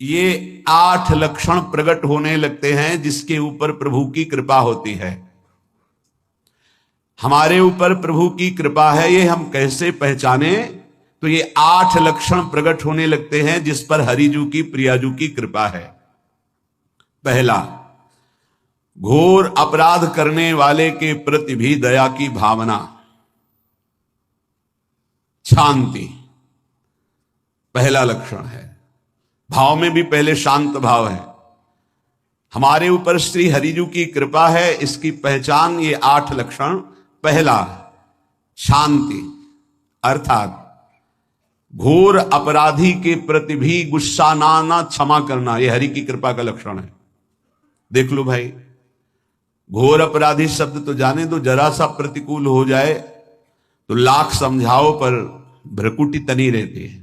ये 8 लक्षण प्रकट होने लगते हैं जिसके ऊपर प्रभु की कृपा होती है। हमारे ऊपर प्रभु की कृपा है, ये हम कैसे पहचाने? तो ये 8 लक्षण प्रकट होने लगते हैं जिस पर हरिजू की प्रियाजू की कृपा है। पहला, घोर अपराध करने वाले के प्रति भी दया की भावना, शांति पहला लक्षण है। भाव में भी पहले शांत भाव है। हमारे ऊपर श्री हरिजू की कृपा है, इसकी पहचान ये 8 लक्षण। पहला, शांति, अर्थात घोर अपराधी के प्रति भी गुस्सा ना आना, क्षमा करना, यह हरि की कृपा का लक्षण है। देख लो भाई, घोर अपराधी शब्द तो जाने दो, जरा सा प्रतिकूल हो जाए तो लाख समझाओ पर भ्रकुटी तनी रहती है।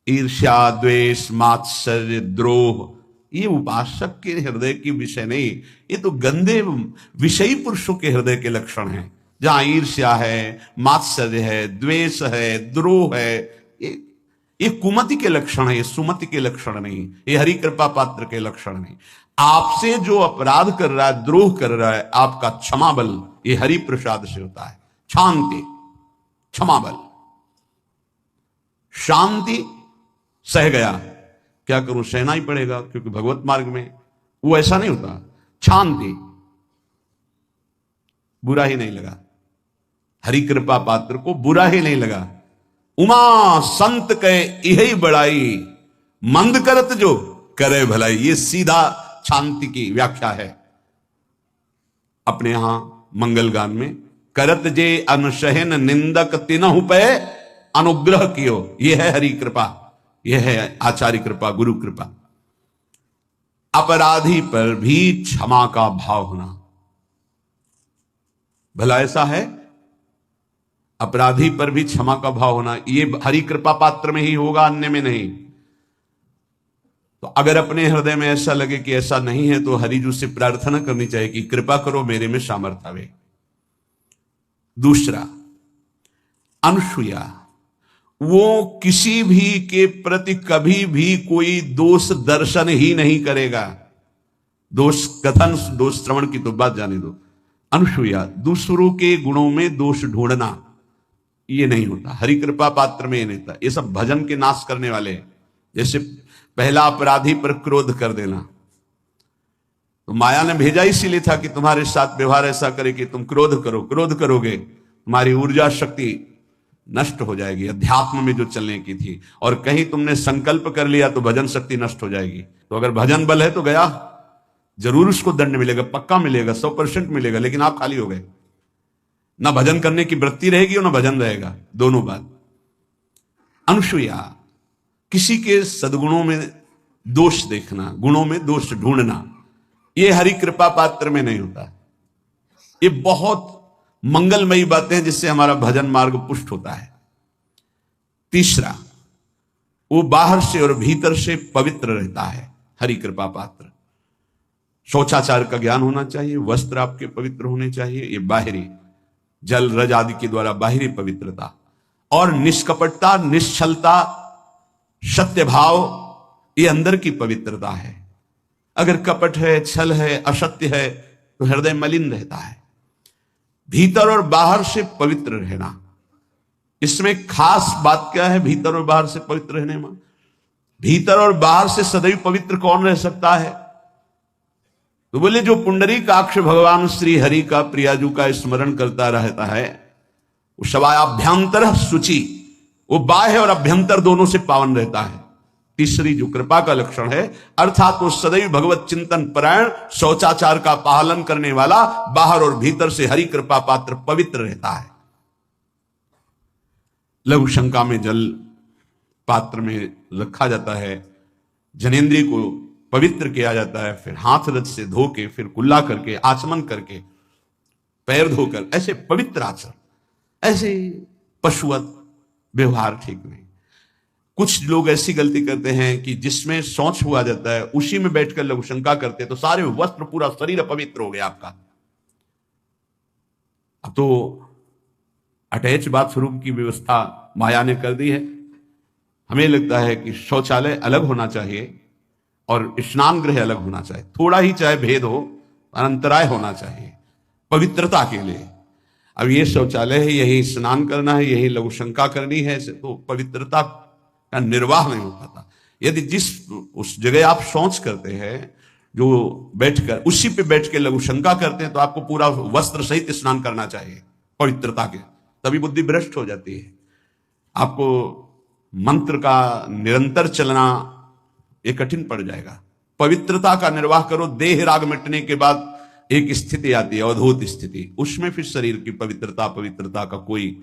ईर्ष्या, द्वेष, मात्सर्य, द्रोह, ये उपासक के हृदय की विषय नहीं, ये तो गंदे विषयी पुरुषों के हृदय के लक्षण हैं। जहां ईर्ष्या है, मात्सर्य है, द्वेष है, द्रोह है, ये कुमति के लक्षण है, ये सुमति के लक्षण नहीं, ये हरि कृपा पात्र के लक्षण नहीं। आपसे जो अपराध कर रहा है, द्रोह कर रहा है, आपका क्षमा बल ये हरि प्रसाद से होता है। शांति, क्षमा बल, शांति, सह गया, क्या करूं, सहना ही पड़ेगा क्योंकि भगवत मार्ग में वो ऐसा नहीं होता। शांति, बुरा ही नहीं लगा, हरि कृपा पात्र को बुरा ही नहीं लगा। उमा संत के यही बड़ाई, मंद करत जो करे भलाई, ये सीधा शांति की व्याख्या है। अपने यहां मंगल गान में, करत जे अनशहन निंदक तिनहु पे अनुग्रह कियो, यह है हरि कृपा, यह है आचार्य कृपा, गुरु कृपा। अपराधी पर भी क्षमा का भाव होना, भला ऐसा है, अपराधी पर भी क्षमा का भाव होना, यह हरि कृपा पात्र में ही होगा, अन्य में नहीं। तो अगर अपने हृदय में ऐसा लगे कि ऐसा नहीं है तो हरिजू से प्रार्थना करनी चाहिए कि कृपा करो, मेरे में सामर्थ्य आवे। दूसरा, अनुसूया, वो किसी भी के प्रति कभी भी कोई दोष दर्शन ही नहीं करेगा। दोष कथन, दोष श्रवण की तो बात जाने दो। अनुसूया, दूसरों के गुणों में दोष ढूंढना, ये नहीं होता हरि कृपा पात्र में, ये नहीं होता। ये सब भजन के नाश करने वाले हैं। जैसे पहला अपराधी पर क्रोध कर देना, तो माया ने भेजा इसीलिए था कि तुम्हारे साथ व्यवहार ऐसा करे कि तुम क्रोध करो, क्रोध करोगे तुम्हारी ऊर्जा शक्ति नष्ट हो जाएगी, अध्यात्म में जो चलने की थी। और कहीं तुमने संकल्प कर लिया तो भजन शक्ति नष्ट हो जाएगी। तो अगर भजन बल है तो गया, जरूर उसको दंड मिलेगा, पक्का मिलेगा, 100% मिलेगा, लेकिन आप खाली हो गए। ना भजन करने की वृत्ति रहेगी और ना भजन रहेगा, दोनों बात। अनुसूया, किसी के सद्गुणों में दोष देखना, गुणों में दोष ढूंढना, यह हरि कृपा पात्र में नहीं होता। ये बहुत मंगलमयी बातें हैं जिससे हमारा भजन मार्ग पुष्ट होता है। तीसरा, वो बाहर से और भीतर से पवित्र रहता है, हरि कृपा पात्र। शौचाचार का ज्ञान होना चाहिए, वस्त्र आपके पवित्र होने चाहिए, ये बाहरी, जल रज आदि के द्वारा बाहरी पवित्रता। और निष्कपटता, निश्चलता, सत्य भाव, ये अंदर की पवित्रता है। अगर कपट है, छल है, असत्य है तो हृदय मलिन रहता है। भीतर और बाहर से पवित्र रहना, इसमें खास बात क्या है भीतर और बाहर से पवित्र रहने में? भीतर और बाहर से सदैव पवित्र कौन रह सकता है? तो बोले जो पुंडरीकाक्ष भगवान श्री हरि का, प्रियाजू का स्मरण करता रहता है, वो शवाभ्यंतर शुचि, वो बाह्य और अभ्यंतर दोनों से पावन रहता है। तीसरी जो कृपा का लक्षण है, अर्थात वो सदैव भगवत चिंतन परायण, शौचाचार का पालन करने वाला, बाहर और भीतर से हरि कृपा पात्र पवित्र रहता है। लघु शंका में जल पात्र में रखा जाता है, जनेंद्रिय को पवित्र किया जाता है, फिर हाथ रज से धो के, फिर कुल्ला करके, आचमन करके, पैर धोकर, ऐसे पवित्र आचरण, ऐसे पशुवत व्यवहार ठीक नहीं। कुछ लोग ऐसी गलती करते हैं कि जिसमें शौच हुआ जाता है उसी में बैठकर लघु शंका करते हैं, तो सारे वस्त्र, पूरा शरीर अपवित्र हो गया आपका। अब तो अटैच बाथरूम की व्यवस्था माया ने कर दी है। हमें लगता है कि शौचालय अलग होना चाहिए, और स्नान गृह अलग होना चाहिए। थोड़ा ही चाहे भेद हो, अंतराय होना चाहिए पवित्रता के लिए। अब ये शौचालय है, यही स्नान करना है, यही लघु शंका करनी है, तो पवित्रता का निर्वाह नहीं हो पाता। यदि जिस उस जगह आप शौच करते हैं, जो बैठकर उसी पे बैठ के लघु शंका करते हैं, तो आपको पूरा वस्त्र सहित स्नान करना चाहिए पवित्रता के, तभी बुद्धि भ्रष्ट हो जाती है। आपको मंत्र का निरंतर चलना ये कठिन पड़ जाएगा। पवित्रता का निर्वाह करो। देह राग मिटने के बाद एक स्थिति आती है, अवधूत स्थिति, उसमें फिर शरीर की पवित्रता का कोई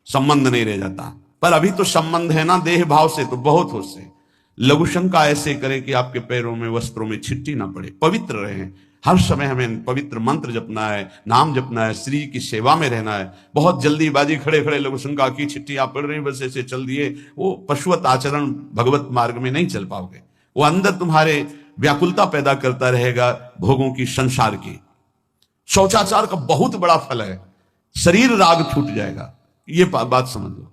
संबंध नहीं रह जाता। पर अभी तो संबंध है ना देह भाव से, तो बहुत हो से लघु शंका ऐसे करें कि आपके पैरों में वस्त्रों में छिट्टी ना पड़े, पवित्र रहें। हर समय हमें पवित्र मंत्र जपना है, नाम जपना है, श्री की सेवा में रहना है। बहुत जल्दीबाजी खड़े खड़े लघु शंका की छिट्टी आप पढ़ रहे हैं, बस ऐसे चल दिए, वो पशुवत आचरण भगवत मार्ग में नहीं चल पाओगे। वो अंदर तुम्हारे व्याकुलता पैदा करता रहेगा, भोगों की, संसार की। शौचाचार का बहुत बड़ा फल है, शरीर राग छूट जाएगा। ये बात समझ लो,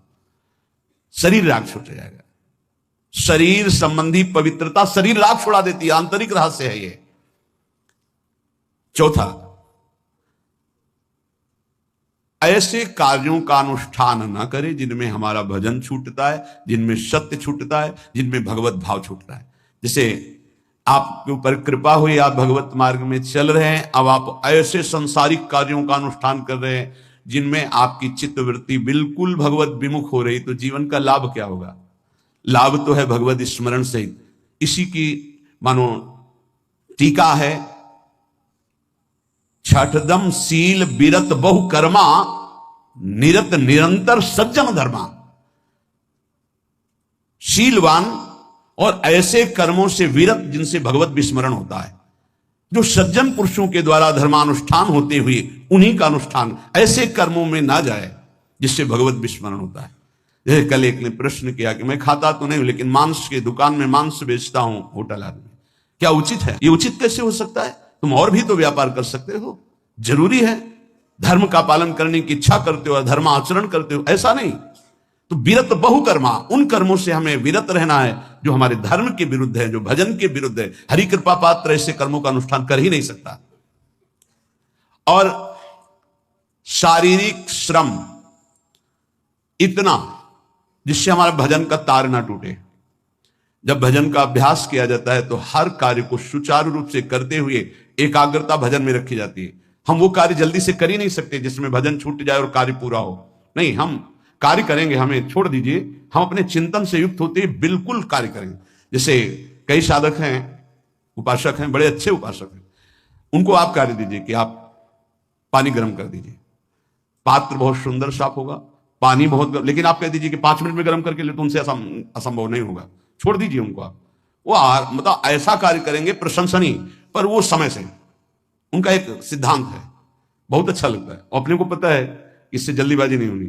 शरीर राग छूट जाएगा। शरीर संबंधी पवित्रता शरीर राग छुड़ा देती है, आंतरिक रहस्य है ये। चौथा, ऐसे कार्यों का अनुष्ठान न करें जिनमें हमारा भजन छूटता है, जिनमें सत्य छूटता है, जिनमें भगवत भाव छूटता है। जैसे आपके ऊपर कृपा हुई, आप भगवत मार्ग में चल रहे हैं, अब आप ऐसे सांसारिक कार्यों का अनुष्ठान कर रहे हैं जिनमें आपकी चित्तवृत्ति बिल्कुल भगवत विमुख हो रही, तो जीवन का लाभ क्या होगा? लाभ तो है भगवत स्मरण सहित। इसी की मानो टीका है, छठदम शील बिरत बहु कर्मा, निरत निरंतर सज्जन धर्मा। शीलवान और ऐसे कर्मों से विरत जिनसे भगवत विस्मरण होता है, जो सज्जन पुरुषों के द्वारा धर्मानुष्ठान होते हुए उन्हीं का अनुष्ठान ऐसे कर्मों में ना जाए जिससे भगवत विस्मरण होता है। जैसे कल एक ने प्रश्न किया कि मैं खाता तो नहीं हूं, लेकिन मांस की दुकान में मांस बेचता हूं, होटल आदमी, क्या उचित है? ये उचित कैसे हो सकता है? तुम और भी तो व्यापार कर सकते हो। जरूरी है धर्म का पालन करने की इच्छा करते हो, धर्म आचरण करते हो, ऐसा नहीं। तो विरत बहुकर्मा, उन कर्मों से हमें विरत रहना है जो हमारे धर्म के विरुद्ध है, जो भजन के विरुद्ध है। हरि कृपा पात्र ऐसे कर्मों का अनुष्ठान कर ही नहीं सकता। और शारीरिक श्रम इतना जिससे हमारा भजन का तार ना टूटे। जब भजन का अभ्यास किया जाता है तो हर कार्य को सुचारू रूप से करते हुए एकाग्रता भजन में रखी जाती है। हम वो कार्य जल्दी से कर ही नहीं सकते जिसमें भजन छूट जाए और कार्य पूरा हो। नहीं, हम कार्य करेंगे, हमें छोड़ दीजिए, हम अपने चिंतन से युक्त होते ही बिल्कुल कार्य करेंगे। जैसे कई साधक हैं, उपासक हैं, बड़े अच्छे उपासक हैं, उनको आप कार्य दीजिए कि आप पानी गर्म कर दीजिए। पात्र बहुत सुंदर साफ होगा, पानी बहुत गर्म, लेकिन आप कह दीजिए कि 5 मिनट में गर्म करके ले, तो उनसे असंभव नहीं होगा। छोड़ दीजिए उनको आप। वो मतलब ऐसा कार्य करेंगे प्रशंसनीय, पर वो समय से, उनका एक सिद्धांत है, बहुत अच्छा लगता है। अपने को पता है इससे जल्दीबाजी नहीं होनी।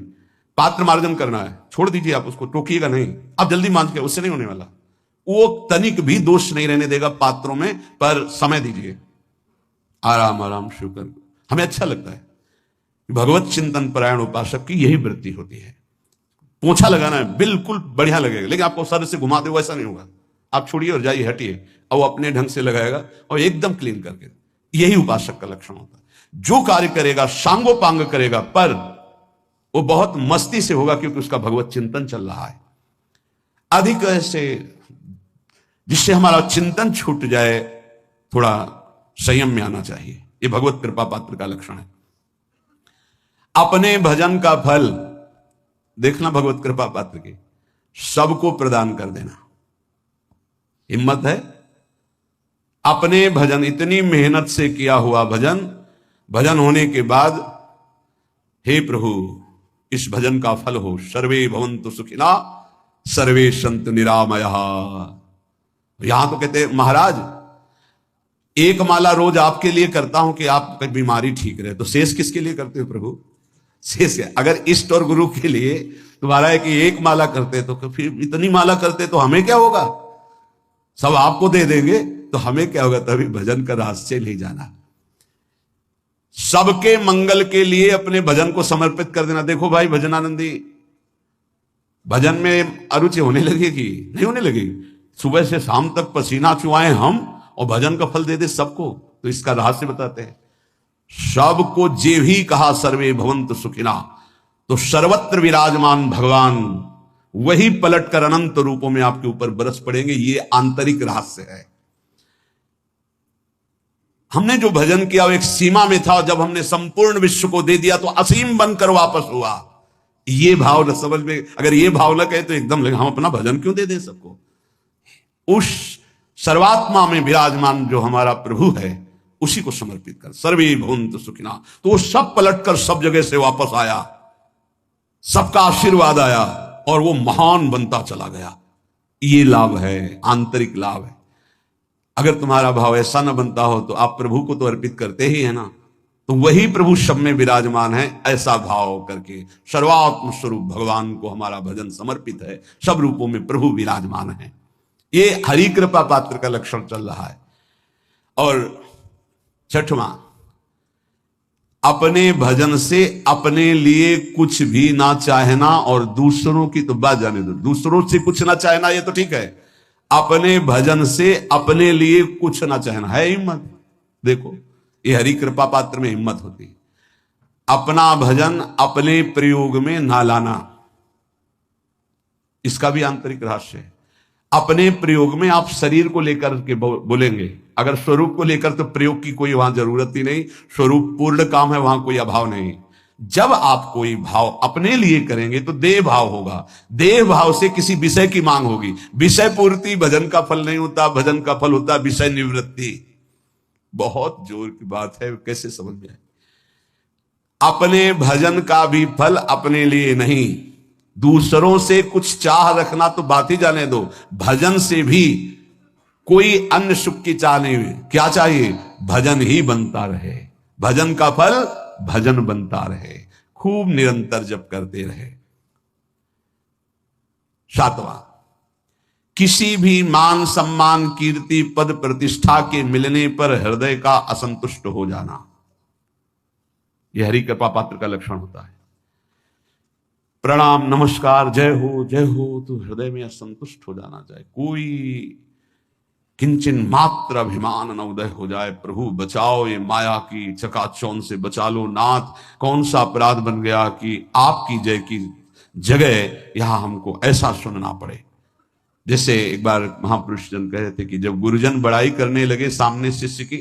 पात्र मार्जन करना है, छोड़ दीजिए, आप उसको टोकिएगा नहीं, आप जल्दी मांझ के, उससे नहीं होने वाला। वो तनिक भी दोष नहीं रहने देगा पात्रों में, पर समय दीजिए, आराम आराम शुक्र। हमें अच्छा लगता है। भगवत चिंतन परायण उपासक की यही वृत्ति होती है। पोछा लगाना है, बिल्कुल बढ़िया लगेगा, लेकिन आपको सर से घुमा दे वैसा नहीं होगा। आप छोड़िए और जाइए, हटिए, और वो अपने ढंग से लगाएगा और एकदम क्लीन करके। यही उपासक का लक्षण होता है। जो कार्य करेगा सांगोपांग करेगा, पर वो बहुत मस्ती से होगा क्योंकि उसका भगवत चिंतन चल रहा है। अधिक ऐसे जिससे हमारा चिंतन छूट जाए, थोड़ा संयम में आना चाहिए। ये भगवत कृपा पात्र का लक्षण है। अपने भजन का फल देखना भगवत कृपा पात्र की, सबको प्रदान कर देना। हिम्मत है? अपने भजन, इतनी मेहनत से किया हुआ भजन, भजन होने के बाद, हे प्रभु इस भजन का फल हो, सर्वे भवन्तु सुखिना सर्वे सन्तु निरामया। यहां तो कहते महाराज, एक माला रोज आपके लिए करता हूं कि आपकी बीमारी ठीक रहे, तो शेष किसके लिए करते हो प्रभु? शेष अगर इष्ट और गुरु के लिए तुम्हारा है कि एक माला करते तो फिर इतनी माला करते तो हमें क्या होगा? सब आपको दे देंगे तो हमें क्या होगा? तभी भजन का रहस्य ले जाना, सबके मंगल के लिए अपने भजन को समर्पित कर देना। देखो भाई भजनानंदी, भजन में अरुचि होने लगेगी, नहीं होने लगेगी? सुबह से शाम तक पसीना चुआए हम और भजन का फल दे दे सबको। तो इसका रहस्य बताते हैं। सबको जे भी कहा सर्वे भवंतु सुखिना, तो सर्वत्र विराजमान भगवान वही पलटकर अनंत रूपों में आपके ऊपर बरस पड़ेंगे। ये आंतरिक रहस्य है। हमने जो भजन किया वो एक सीमा में था, जब हमने संपूर्ण विश्व को दे दिया तो असीम बनकर वापस हुआ। ये भाव न समझ में, अगर ये भाव न कहे तो एकदम लगे हम अपना भजन क्यों दे दें सबको। उस सर्वात्मा में विराजमान जो हमारा प्रभु है उसी को समर्पित कर, सर्वे भवन्तु सुखिना। तो वो सब पलटकर सब जगह से वापस आया, सबका आशीर्वाद आया और वो महान बनता चला गया। ये लाभ है, आंतरिक लाभ है। अगर तुम्हारा भाव ऐसा न बनता हो तो आप प्रभु को तो अर्पित करते ही है ना, तो वही प्रभु सब में विराजमान है। ऐसा भाव करके सर्वात्म स्वरूप भगवान को हमारा भजन समर्पित है। सब रूपों में प्रभु विराजमान है। ये हरि कृपा पात्र का लक्षण चल रहा है। और छठवां, अपने भजन से अपने लिए कुछ भी ना चाहना और दूसरों की तो बात जाने दो, दूसरों से कुछ ना चाहना ये तो ठीक है, अपने भजन से अपने लिए कुछ ना चाहना है हिम्मत। देखो ये हरि कृपा पात्र में हिम्मत होती है। अपना भजन अपने प्रयोग में ना लाना, इसका भी आंतरिक रहस्य है। अपने प्रयोग में आप शरीर को लेकर के बोलेंगे, अगर स्वरूप को लेकर तो प्रयोग की कोई वहां जरूरत ही नहीं। स्वरूप पूर्ण काम है, वहां कोई अभाव नहीं। जब आप कोई भाव अपने लिए करेंगे तो देह भाव होगा, देह भाव से किसी विषय की मांग होगी। विषय पूर्ति भजन का फल नहीं होता, भजन का फल होता विषय निवृत्ति। बहुत जोर की बात है, कैसे समझ में आए। अपने भजन का भी फल अपने लिए नहीं, दूसरों से कुछ चाह रखना तो बात ही जाने दो। भजन से भी कोई अन्य सुख की चाह नहीं हुई। क्या चाहिए? भजन ही बनता रहे, भजन का फल भजन बनता रहे, खूब निरंतर जप करते रहे। सातवां, किसी भी मान सम्मान कीर्ति पद प्रतिष्ठा के मिलने पर हृदय का असंतुष्ट हो जाना, यह हरि कृपा पात्र का लक्षण होता है। प्रणाम नमस्कार जय हो तो हृदय में असंतुष्ट हो जाना चाहिए। कोई किंचन मात्र अभिमान न उदय हो जाए। प्रभु बचाओ, ये माया की चकाचौंध से बचा लो नाथ। कौन सा अपराध बन गया कि आपकी जय की जगह यहां हमको ऐसा सुनना पड़े। जैसे एक बार महापुरुष जन कह रहे थे कि जब गुरुजन बड़ाई करने लगे सामने शिष्य की,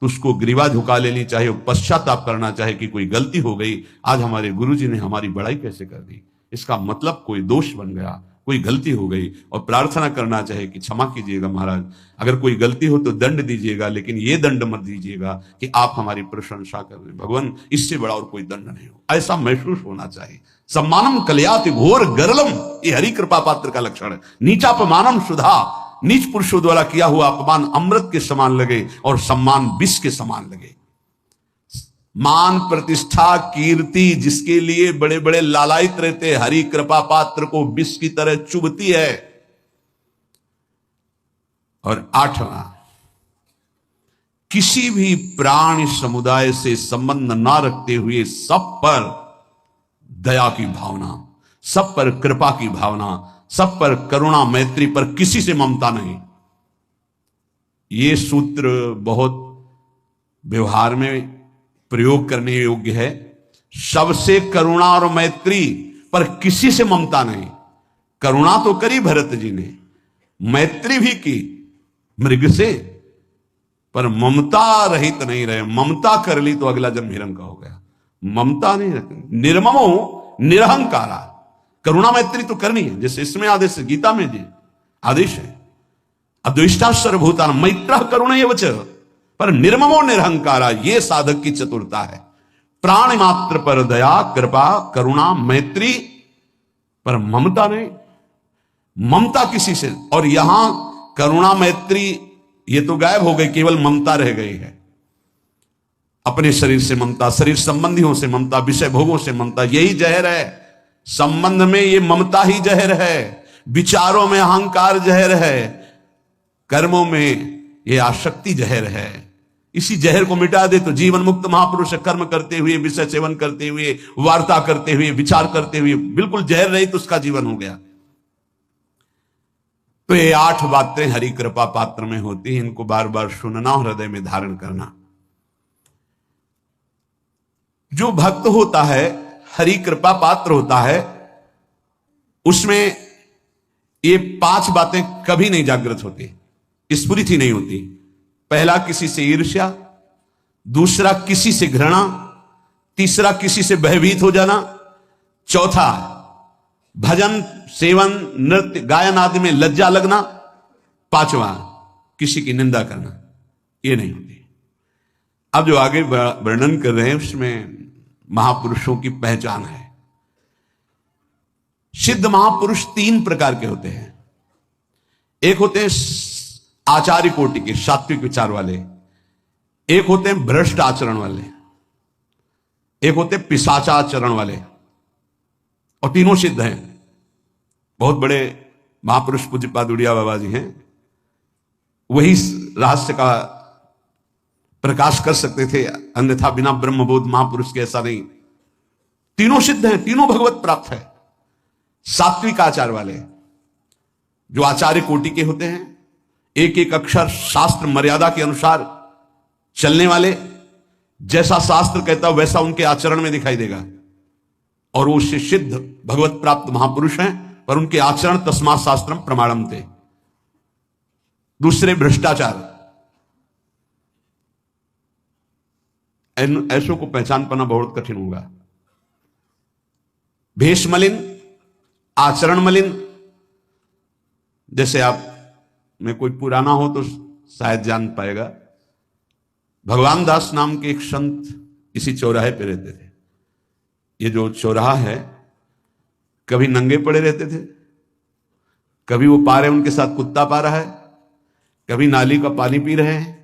तो उसको ग्रीवा झुका लेनी चाहिए, पश्चाताप करना चाहिए कि कोई गलती हो गई, आज हमारे गुरुजी ने हमारी बड़ाई कैसे कर दी। इसका मतलब कोई दोष बन गया, कोई गलती हो गई, और प्रार्थना करना चाहिए कि क्षमा कीजिएगा महाराज, अगर कोई गलती हो तो दंड दीजिएगा, लेकिन ये दंड मत दीजिएगा कि आप हमारी प्रशंसा कर रहे हैं। भगवान इससे बड़ा और कोई दंड नहीं हो, ऐसा महसूस होना चाहिए। सम्मानम कलयाति घोर गरलम, ये हरि कृपा पात्र का लक्षण है। नीचापमानम सुधा, नीच पुरुषों द्वारा किया हुआ अपमान अमृत के समान लगे और सम्मान विष के समान लगे। मान प्रतिष्ठा कीर्ति जिसके लिए बड़े बड़े लालायित रहते, हरि कृपा पात्र को विष की तरह चुभती है। और आठवां, किसी भी प्राणी समुदाय से संबंध ना रखते हुए सब पर दया की भावना, सब पर कृपा की भावना, सब पर करुणा मैत्री पर किसी से ममता नहीं। यह सूत्र बहुत व्यवहार में प्रयोग करने योग्य है। सबसे करुणा और मैत्री पर किसी से ममता नहीं। करुणा तो करी भरत जी ने, मैत्री भी की मृग से, पर ममता रहित नहीं रहे। ममता कर ली तो अगला जन्म हिरण का हो गया। ममता नहीं रखनी, निर्ममो निरहंकारा। करुणा मैत्री तो करनी है, जैसे इसमें आदेश है, गीता में जी आदेश है, अद्वेष्टा सर्वभूतान मैत्र करुणैवच, पर निर्ममो निरहंकारा, ये साधक की चतुरता है। प्राण मात्र पर दया कृपा करुणा मैत्री, पर ममता नहीं। ममता किसी से, और यहां करुणा मैत्री ये तो गायब हो गई, केवल ममता रह गई है। अपने शरीर से ममता, शरीर संबंधियों से ममता, विषय भोगों से ममता, यही जहर है। संबंध में ये ममता ही जहर है, विचारों में अहंकार जहर है, कर्मों में ये आसक्ति जहर है। इसी जहर को मिटा दे तो जीवन मुक्त महापुरुष कर्म करते हुए, विषय सेवन करते हुए, वार्ता करते हुए, विचार करते हुए, बिल्कुल जहर रहित उसका जीवन हो गया। तो ये 8 बातें हरि कृपा पात्र में होती हैं, इनको बार बार सुनना और हृदय में धारण करना। जो भक्त होता है, हरि कृपा पात्र होता है, उसमें ये 5 बातें कभी नहीं जागृत होती, स्फुरित ही नहीं होती। पहला, किसी से ईर्ष्या। दूसरा, किसी से घृणा। तीसरा, किसी से भयभीत हो जाना। चौथा, भजन सेवन नृत्य गायन आदि में लज्जा लगना। पांचवा, किसी की निंदा करना। ये नहीं होती। अब जो आगे वर्णन कर रहे हैं उसमें महापुरुषों की पहचान है। सिद्ध महापुरुष 3 प्रकार के होते हैं। एक होते हैं आचार्य कोटि के, सात्विक विचार वाले। एक होते हैं भ्रष्ट आचरण वाले। एक होते हैं पिशाचाचरण वाले। और तीनों सिद्ध हैं। बहुत बड़े महापुरुष पूज्यपाद उड़िया बाबा जी हैं, वही रहस्य का प्रकाश कर सकते थे, अन्यथा बिना ब्रह्मबोध महापुरुष के ऐसा नहीं। तीनों सिद्ध हैं, तीनों भगवत प्राप्त है। सात्विक आचार वाले, जो आचार्य कोटि के होते हैं, एक एक अक्षर शास्त्र मर्यादा के अनुसार चलने वाले, जैसा शास्त्र कहता वैसा उनके आचरण में दिखाई देगा। और वो सिद्ध भगवत प्राप्त महापुरुष हैं, पर उनके आचरण तस्मात् शास्त्रम प्रमाणम थे। दूसरे, भ्रष्टाचार। ऐसों को पहचान पाना बहुत कठिन होगा। भेष मलिन, आचरण मलिन। जैसे आप में कोई पुराना हो तो शायद जान पाएगा, भगवान दास नाम के एक संत इसी चौराहे पे रहते थे। ये जो चौराहा है, कभी नंगे पड़े रहते थे, कभी वो पा रहे उनके साथ कुत्ता पा रहा है, कभी नाली का पानी पी रहे हैं।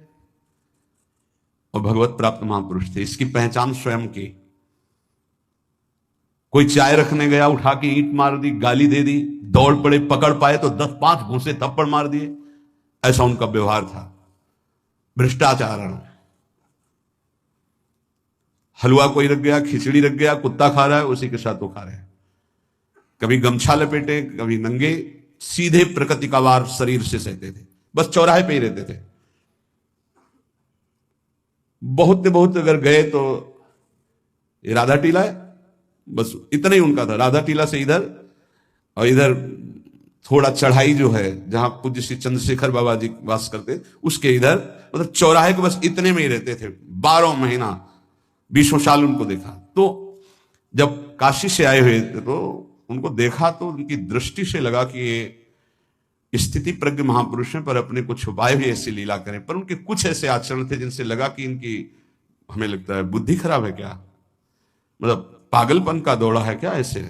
और भगवत प्राप्त महापुरुष थे। इसकी पहचान स्वयं की। कोई चाय रखने गया, उठा के ईंट मार दी, गाली दे दी, दौड़ पड़े, पकड़ पाए तो 10-5 घूंसे थप्पड़ मार दिए। ऐसा उनका व्यवहार था। भ्रष्टाचार। हलवा कोई रख गया, खिचड़ी रख गया, कुत्ता खा रहा है, उसी के साथ वो खा रहे हैं। कभी गमछा लपेटे, कभी नंगे, सीधे प्रकृति का वार शरीर से सहते थे। बस चौराहे पे ही रहते थे। बहुत अगर गए तो ये राधा टीला है, बस इतना ही उनका था। राधा टीला से इधर, और इधर थोड़ा चढ़ाई जो है जहां पूज्य श्री चंद्रशेखर बाबा जी वास करते, उसके इधर, मतलब चौराहे के बस इतने में ही रहते थे। 12 महीना, 20 साल उनको देखा। तो जब काशी से आए हुए थे तो उनको देखा तो उनकी दृष्टि से लगा कि ये स्थिति प्रज्ञ महापुरुष हैं, पर अपने को छुपाए हुए ऐसी लीला करें। पर उनके कुछ ऐसे आचरण थे जिनसे लगा कि इनकी, हमें लगता है, बुद्धि खराब है क्या, मतलब पागलपन का दौड़ा है क्या। ऐसे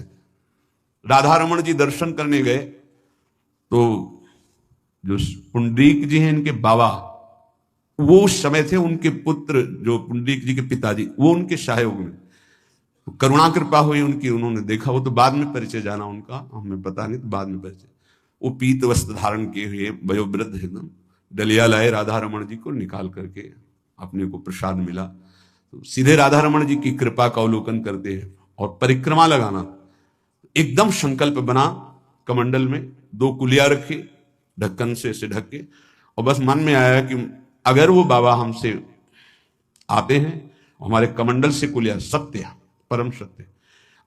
राधा रमण जी दर्शन करने गए तो जो पुंडरीक जी हैं इनके बाबा, वो उस समय थे, उनके पुत्र जो पुंडरीक जी के पिताजी, वो उनके सहयोग में। तो करुणा कृपा हुई उनकी, उन्होंने देखा। वो तो बाद में परिचय जाना उनका, हमें पता नहीं, तो बाद में परिचय। वो पीत वस्त्र धारण किए हुए वयोवृद्ध एकदम डलिया लाए, राधा रमण जी को निकाल करके अपने को प्रसाद मिला। तो सीधे राधा रमण जी की कृपा का अवलोकन करते हैं और परिक्रमा लगाना। एकदम संकल्प बना, कमंडल में 2 कुलिया रखी, ढक्कन से इसे ढक के, और बस मन में आया कि अगर वो बाबा हमसे आते हैं, हमारे कमंडल से कुलिया, सत्य परम सत्य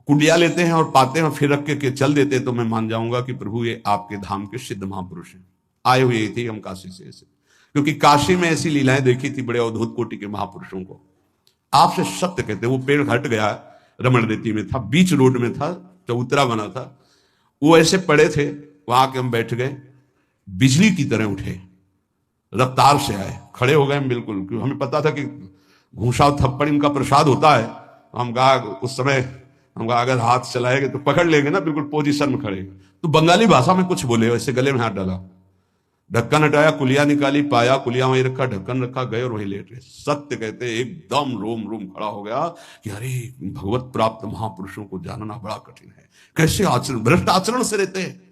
कुलिया लेते हैं और पाते हैं, फिर रख के चल देते, तो मैं मान जाऊंगा कि प्रभु ये आपके धाम के सिद्ध महापुरुष हैं। आए हुए थे हम काशी से ऐसे, क्योंकि काशी में ऐसी लीलाएं देखी थी बड़े अवधूत कोटि के महापुरुषों को। आपसे सत्य कहते, वो पेड़ हट गया, रमण रेती में था, बीच रोड में था, चबूतरा बना था, वो ऐसे पड़े थे, वहां के हम बैठ गए, बिजली की तरह उठे, रफ्तार से आए, खड़े हो गए हम बिल्कुल, क्योंकि हमें पता था कि घूसा थप्पड़ इनका प्रसाद होता है। हम कहा उस समय, हम कहा अगर हाथ चलाएंगे तो पकड़ लेंगे ना, बिल्कुल पोजीशन में खड़े। तो बंगाली भाषा में कुछ बोले, वैसे गले में हाथ डाला, ढक्कन हटाया, कुलिया निकाली, पाया, कुलिया वहीं रखा, ढक्कन रखा, गए और वहीं लेट गए। सत्य कहते एकदम रोम रोम खड़ा हो गया कि अरे भगवत प्राप्त महापुरुषों को जानना बड़ा कठिन है, कैसे आचरण, भ्रष्ट आचरण से रहते हैं।